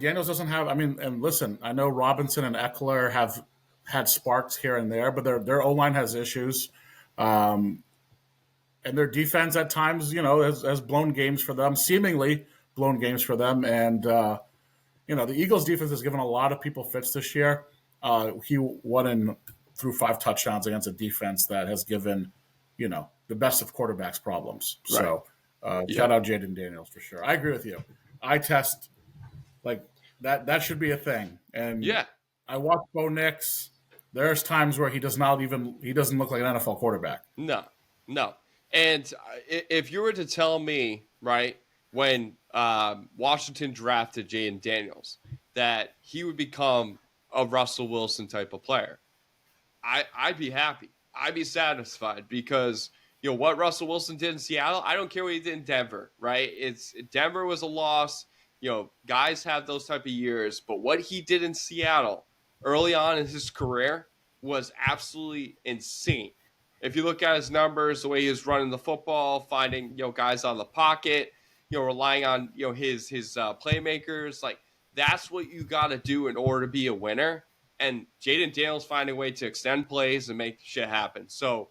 Daniels doesn't have. I mean, and listen, I know Robinson and Eckler have had sparks here and there, but their O line has issues, um, and their defense at times, has blown games for them, seemingly blown games for them. And the Eagles' defense has given a lot of people fits this year. He won and threw 5 touchdowns against a defense that has given, the best of quarterbacks problems. Right. So shout out Jaden Daniels for sure. I agree with you. Eye test, like that should be a thing. And Yeah. I watch Bo Nix. There's times where he doesn't look like an NFL quarterback. No. And if you were to tell me, right, when Washington drafted Jaden Daniels, that he would become a Russell Wilson type of player, I'd be happy. I'd be satisfied because, what Russell Wilson did in Seattle, I don't care what he did in Denver, right? Denver was a loss. Guys have those type of years, but what he did in Seattle early on in his career was absolutely insane. If you look at his numbers, the way he was running the football, finding, guys on the pocket, relying on, his playmakers, like that's what you got to do in order to be a winner. And Jaden Daniels finding a way to extend plays and make shit happen. So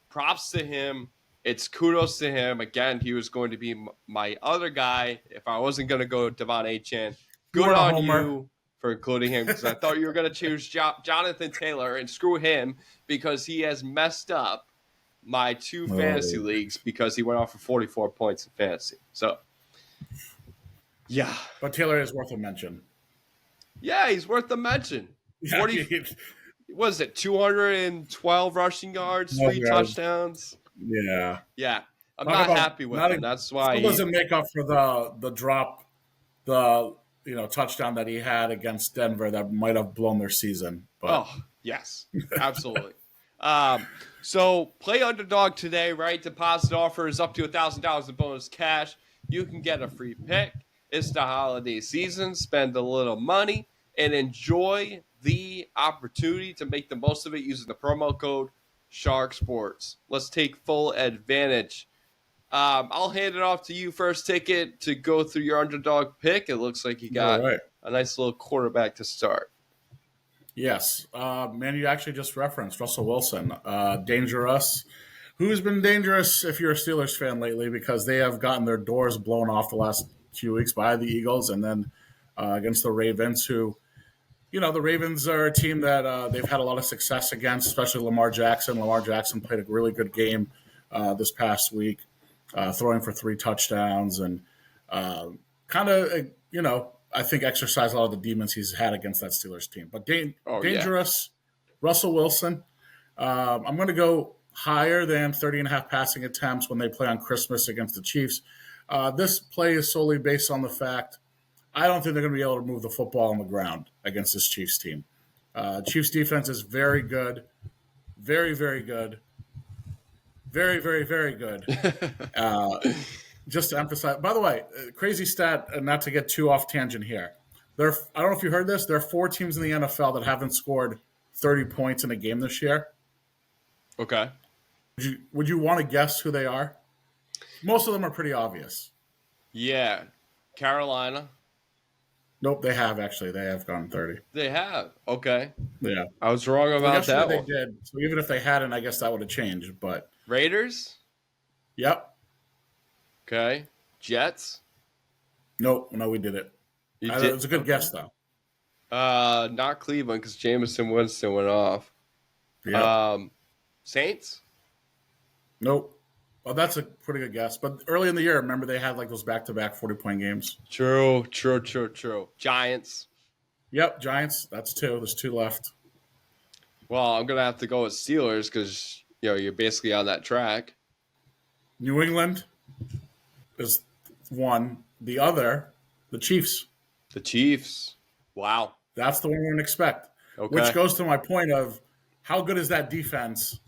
props to him. It's kudos to him. Again, he was going to be my other guy if I wasn't going to go Devon Achane. Good on you for including him because I thought you were going to choose Jonathan Taylor and screw him because he has messed up my 2 fantasy leagues because he went off for 44 points in fantasy. So, yeah. But Taylor is worth a mention. Yeah, he's worth a mention. 40, was it 212 rushing yards, 3 touchdowns? Yeah. Yeah. I'm not happy with him. That's why he doesn't make up for the drop, touchdown that he had against Denver that might have blown their season. But. Oh, yes. Absolutely. So play Underdog today, right? Deposit offer is up to $1,000 in bonus cash. You can get a free pick. It's the holiday season. Spend a little money and enjoy the opportunity to make the most of it using the promo code Shark Sports. Let's take full advantage. I'll hand it off to you first, Ticket, to go through your Underdog pick. It looks like you got a nice little quarterback to start. Yes. Man, you actually just referenced Russell Wilson. Dangerous. Who's been dangerous if you're a Steelers fan lately because they have gotten their doors blown off the last few weeks by the Eagles and then against the Ravens, who, the Ravens are a team that they've had a lot of success against, especially Lamar Jackson. Lamar Jackson played a really good game this past week, throwing for 3 touchdowns and I think exercised a lot of the demons he's had against that Steelers team. But dangerous, Russell Wilson. I'm going to go higher than 30.5 passing attempts when they play on Christmas against the Chiefs. This play is solely based on the fact I don't think they're going to be able to move the football on the ground against this Chiefs team. Chiefs defense is very good. Very, very good. Very, very, very good. Just to emphasize, by the way, crazy stat, and not to get too off tangent here. I don't know if you heard this. There are 4 teams in the NFL that haven't scored 30 points in a game this year. Okay. Would you want to guess who they are? Most of them are pretty obvious. Yeah. Carolina. Nope, they have actually. They have gone 30. They have. Okay. Yeah. I was wrong about that they one. did. So even if they hadn't, I guess that would have changed. But Raiders? Yep. Okay. Jets? Nope. No, we did it. It was a good guess, though. Not Cleveland because Jameson Winston went off. Yep. Saints? Nope. Well, that's a pretty good guess. But early in the year, remember they had like those back-to-back 40-point games? True. Giants? Yep, Giants. That's 2. There's 2 left. Well, I'm going to have to go with Steelers because, you're basically on that track. New England is 1. The other, the Chiefs. The Chiefs. Wow. That's the one we're going to expect. Okay. Which goes to my point of how good is that defense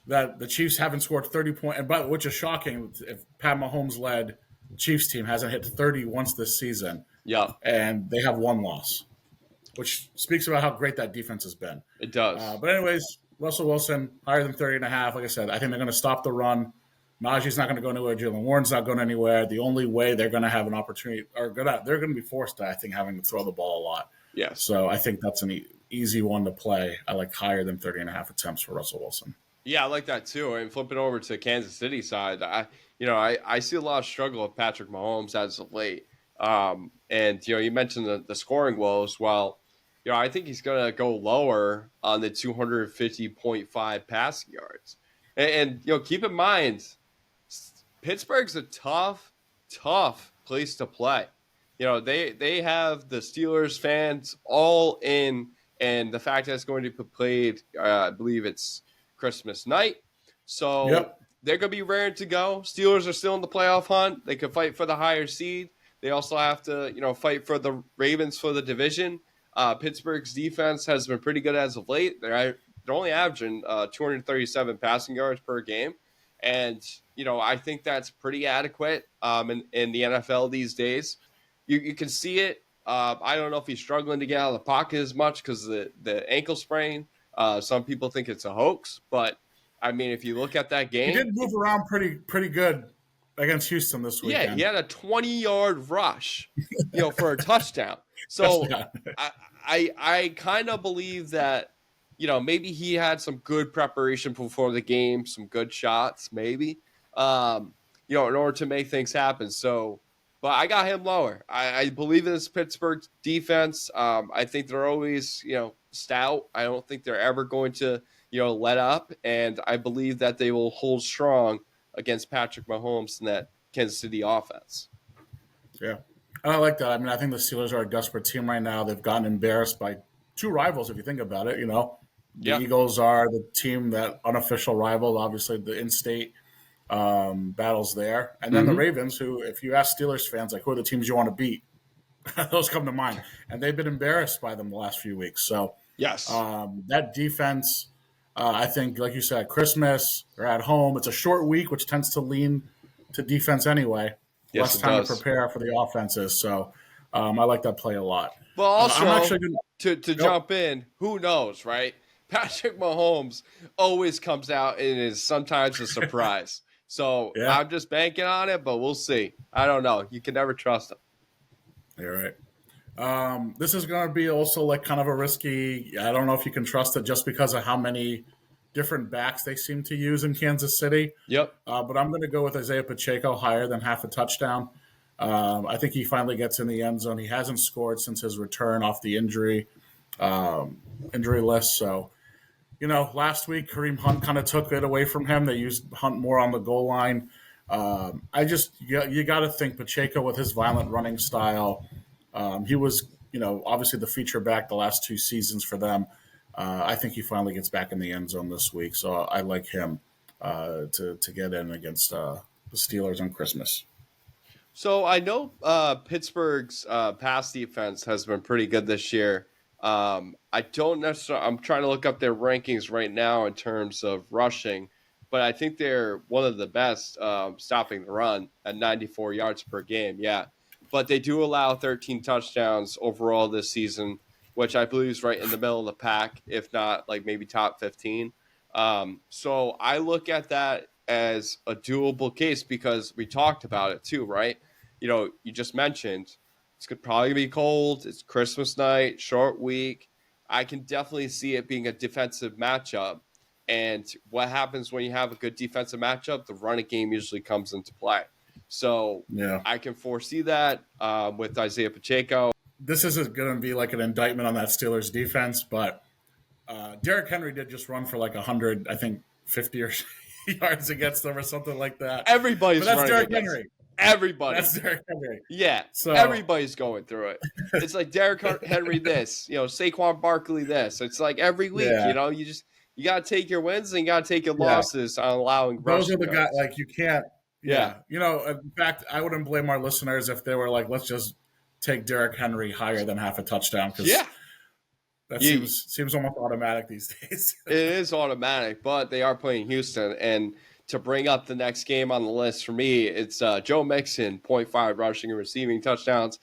that the Chiefs haven't scored 30 points, which is shocking if Pat Mahomes led Chiefs team hasn't hit 30 once this season. Yeah. And they have 1 loss, which speaks about how great that defense has been. It does. But anyways, Russell Wilson, higher than 30.5. Like I said, I think they're going to stop the run. Najee's not going to go anywhere. Jalen Warren's not going anywhere. The only way they're going to have an opportunity, or they're going to be forced to, I think, having to throw the ball a lot. Yes. So I think that's an easy one to play. I like higher than 30.5 attempts for Russell Wilson. Yeah, I like that too. And flipping over to Kansas City side, I see a lot of struggle with Patrick Mahomes as of late. And you mentioned the scoring woes. Well, I think he's going to go lower on the 250.5 passing yards. And keep in mind, Pittsburgh's a tough place to play. They have the Steelers fans all in, and the fact that it's going to be played, I believe it's Christmas night. So they're going to be raring to go. Steelers are still in the playoff hunt. They could fight for the higher seed. They also have to, fight for the Ravens for the division. Pittsburgh's defense has been pretty good as of late. They're only averaging 237 passing yards per game. And, I think that's pretty adequate in the NFL these days. You can see it. I don't know if he's struggling to get out of the pocket as much because of the ankle sprain. Some people think it's a hoax, but I mean, if you look at that game, he did move around pretty good against Houston this weekend. Yeah, he had a 20-yard rush, for a touchdown. So I kind of believe that, maybe he had some good preparation before the game, some good shots, maybe, in order to make things happen. So, but I got him lower. I believe in this Pittsburgh defense. I think they're always, stout. I don't think they're ever going to, let up. And I believe that they will hold strong against Patrick Mahomes and that Kansas City offense. Yeah. And I like that. I mean, I think the Steelers are a desperate team right now. They've gotten embarrassed by two rivals, if you think about it. The Eagles are the team that unofficial rival, obviously the in-state battles there. And then the Ravens, who, if you ask Steelers fans, like, who are the teams you want to beat? Those come to mind. And they've been embarrassed by them the last few weeks. So, yes, that defense, I think, like you said, Christmas, they're at home. It's a short week, which tends to lean to defense anyway. Yes, less time to prepare for the offenses. So I like that play a lot. But also, to jump in, who knows, right? Patrick Mahomes always comes out and is sometimes a surprise. So I'm just banking on it, but we'll see. I don't know. You can never trust him. You're right. This is going to be also like kind of a risky. I don't know if you can trust it just because of how many different backs they seem to use in Kansas City. Yep. But I'm going to go with Isaiah Pacheco higher than half a touchdown. I think he finally gets in the end zone. He hasn't scored since his return off the injury list. So, last week Kareem Hunt kind of took it away from him. They used Hunt more on the goal line. You got to think Pacheco with his violent running style. He was, obviously the feature back the last two seasons for them. I think he finally gets back in the end zone this week. So I like him to get in against the Steelers on Christmas. So I know Pittsburgh's pass defense has been pretty good this year. I don't necessarily – I'm trying to look up their rankings right now in terms of rushing, but I think they're one of the best stopping the run at 94 yards per game, yeah. But they do allow 13 touchdowns overall this season, which I believe is right in the middle of the pack, if not like maybe top 15. So I look at that as a doable case because we talked about it too, right? You just mentioned it's probably be cold. It's Christmas night, short week. I can definitely see it being a defensive matchup. And what happens when you have a good defensive matchup? The running game usually comes into play. So I can foresee that with Isaiah Pacheco. This isn't going to be like an indictment on that Steelers defense, but Derrick Henry did just run for like 100, I think 50 or yards against them or something like that. Everybody's running Derrick Henry. Everybody. That's Derrick Henry. Yeah. So everybody's going through it. It's like Derrick Henry this, Saquon Barkley this. It's like every week, you got to take your wins and you got to take your losses on allowing those are the guys. Like you can't. Yeah. In fact, I wouldn't blame our listeners if they were like, let's just take Derrick Henry higher than half a touchdown because that seems almost automatic these days. It is automatic, but they are playing Houston. And to bring up the next game on the list for me, it's Joe Mixon, 0.5 rushing and receiving touchdowns,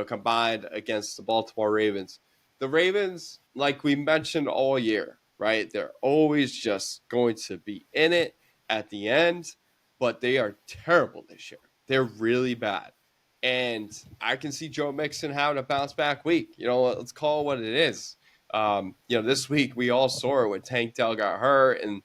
combined against the Baltimore Ravens. The Ravens, like we mentioned all year, right? They're always just going to be in it at the end. but they are terrible this year. They're really bad. And I can see Joe Mixon having a bounce back week. Let's call it what it is. This week we all saw it when Tank Dell got hurt and,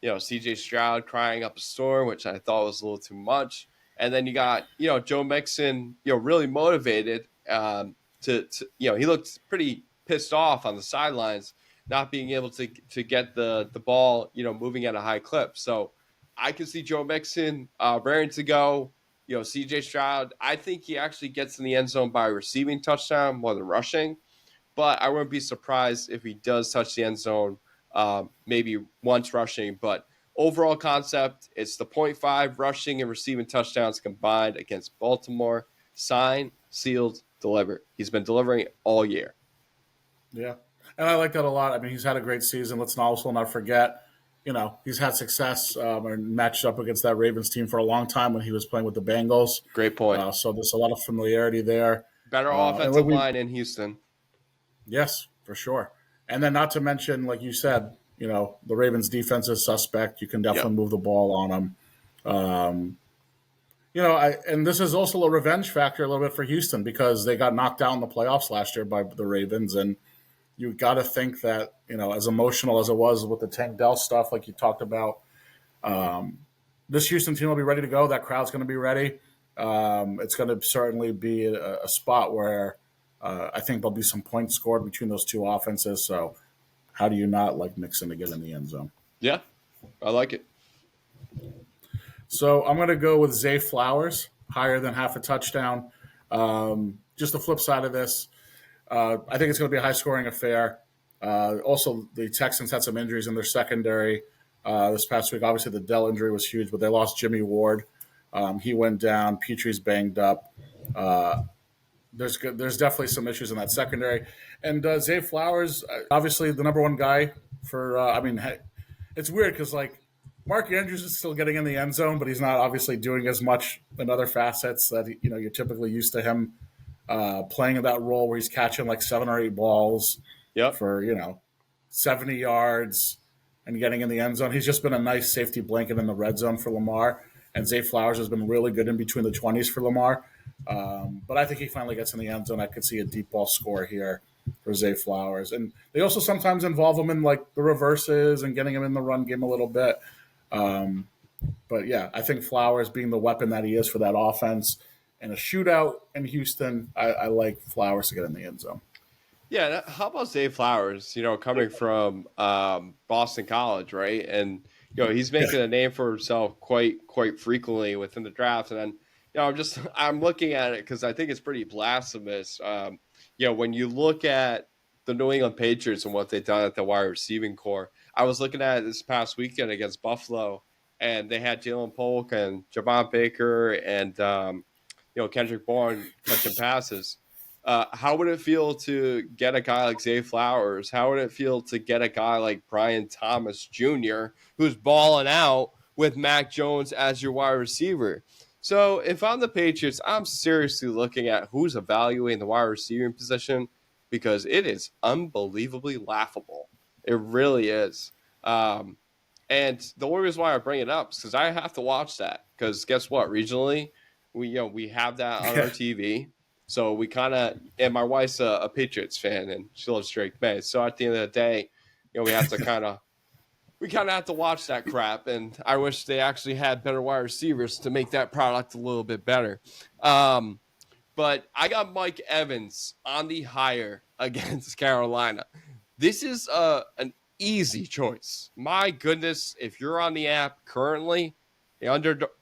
CJ Stroud crying up a storm, which I thought was a little too much. And then you got, Joe Mixon, really motivated he looked pretty pissed off on the sidelines, not being able to get the ball, moving at a high clip. So I can see Joe Mixon raring to go. CJ Stroud, I think he actually gets in the end zone by receiving touchdown more than rushing. But I wouldn't be surprised if he does touch the end zone maybe once rushing. But overall concept, it's the 0.5 rushing and receiving touchdowns combined against Baltimore. Signed, sealed, delivered. He's been delivering all year. Yeah, and I like that a lot. I mean, he's had a great season. Let's also not forget, he's had success and matched up against that Ravens team for a long time when he was playing with the Bengals. Great point. So there's a lot of familiarity there. Better offensive line in Houston. Yes, for sure. And then not to mention, like you said, the Ravens defense is suspect. You can definitely move the ball on them. And this is also a revenge factor a little bit for Houston because they got knocked out in the playoffs last year by the Ravens. And you got to think that, as emotional as it was with the Tank Dell stuff, like you talked about, this Houston team will be ready to go. That crowd's going to be ready. It's going to certainly be a spot where I think there'll be some points scored between those two offenses. So how do you not like Mixon to get in the end zone? Yeah, I like it. So I'm going to go with Zay Flowers, higher than half a touchdown. Just the flip side of this, I think it's going to be a high-scoring affair. Also, the Texans had some injuries in their secondary this past week. Obviously, the Dell injury was huge, but they lost Jimmy Ward. He went down. Petrie's banged up. There's definitely some issues in that secondary. And Zay Flowers, obviously the number one guy for it's weird because, Mark Andrews is still getting in the end zone, but he's not obviously doing as much in other facets that, you're typically used to him playing in that role where he's catching 7 or 8 balls for, 70 yards and getting in the end zone. He's just been a nice safety blanket in the red zone for Lamar. And Zay Flowers has been really good in between the 20s for Lamar. But I think he finally gets in the end zone. I could see a deep ball score here for Zay Flowers. And they also sometimes involve him in the reverses and getting him in the run game a little bit. But yeah, I think Flowers being the weapon that he is for that offense in a shootout in Houston, I like Flowers to get in the end zone. Yeah, how about Zay Flowers, coming from Boston College, right? And, he's making a name for himself quite frequently within the draft. And then, I'm looking at it because I think it's pretty blasphemous. When you look at the New England Patriots and what they've done at the wide receiving core, I was looking at it this past weekend against Buffalo, and they had Jalen Polk and Javon Baker and Kendrick Bourne catching passes. How would it feel to get a guy like Zay Flowers? How would it feel to get a guy like Brian Thomas Jr., who's balling out with Mac Jones as your wide receiver? So if I'm the Patriots, I'm seriously looking at who's evaluating the wide receiving position because it is unbelievably laughable. It really is. And the only reason why I bring it up is because I have to watch that. Because guess what? Regionally, we have that on our TV. So we kind of, and my wife's a Patriots fan, and she loves Drake May. So at the end of the day, we have to we have to watch that crap. And I wish they actually had better wide receivers to make that product a little bit better. But I got Mike Evans on the higher against Carolina. This is an easy choice. My goodness, if you're on the app currently, the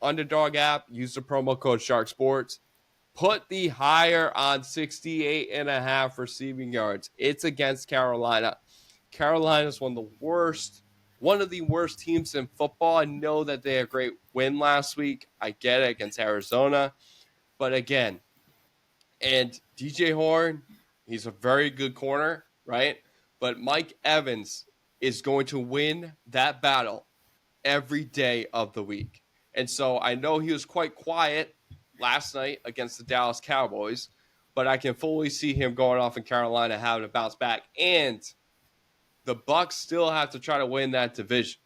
Underdog app, use the promo code Shark Sports. Put the higher on 68.5 receiving yards. It's against Carolina. Carolina's one of the worst teams in football. I know that they had a great win last week. I get it against Arizona. But again, and DJ Horn, he's a very good corner, right? But Mike Evans is going to win that battle every day of the week. And so I know he was quite quiet last night against the Dallas Cowboys, but I can fully see him going off in Carolina, having to bounce back. And the Bucs still have to try to win that division.